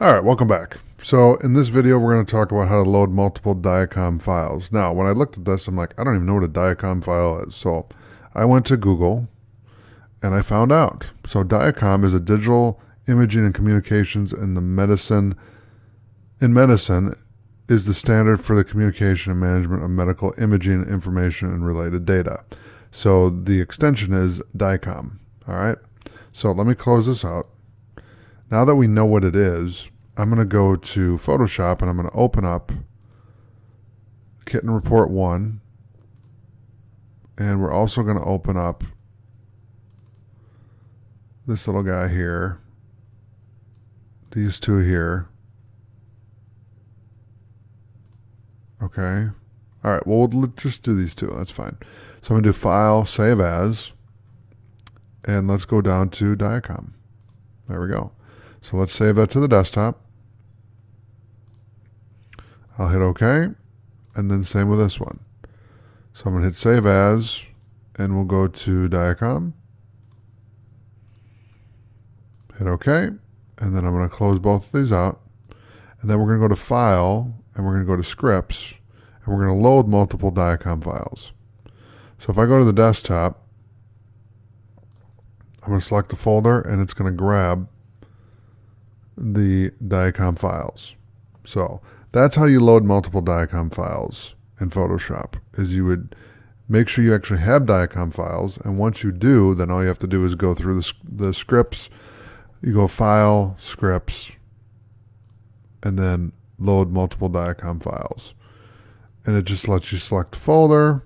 All right, welcome back. So in this video, we're going to talk about how to load multiple DICOM files. Now, when I looked at this, I'm like, I don't even know what a DICOM file is. So I went to Google and I found out. So DICOM is a digital imaging and communications in medicine is the standard for the communication and management of medical imaging information and related data. So the extension is DICOM. All right. So let me close this out. Now that we know what it is, I'm going to go to Photoshop and I'm going to open up Kitten Report 1. And we're also going to open up this little guy here, these two here. Okay. All right. Well, we'll just do these two. That's fine. So I'm going to do File, Save As, and let's go down to DICOM. There we go. So let's save that to the desktop. I'll hit OK, and then same with this one. So I'm going to hit Save As, and we'll go to DICOM. Hit OK, and then I'm going to close both of these out. And then we're going to go to File, and we're going to go to Scripts, and we're going to load multiple DICOM files. So if I go to the desktop, I'm going to select the folder, and it's going to grab the DICOM files. So that's how you load multiple DICOM files in Photoshop, is you would make sure you actually have DICOM files, and once you do, then all you have to do is go through the scripts. You go File, Scripts, and then load multiple DICOM files. And it just lets you select folder,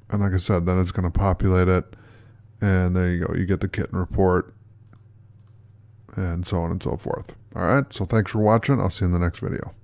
and like I said, then it's going to populate it, and there you go. You get the Kitten report, and so on and so forth. All right, so thanks for watching. I'll see you in the next video.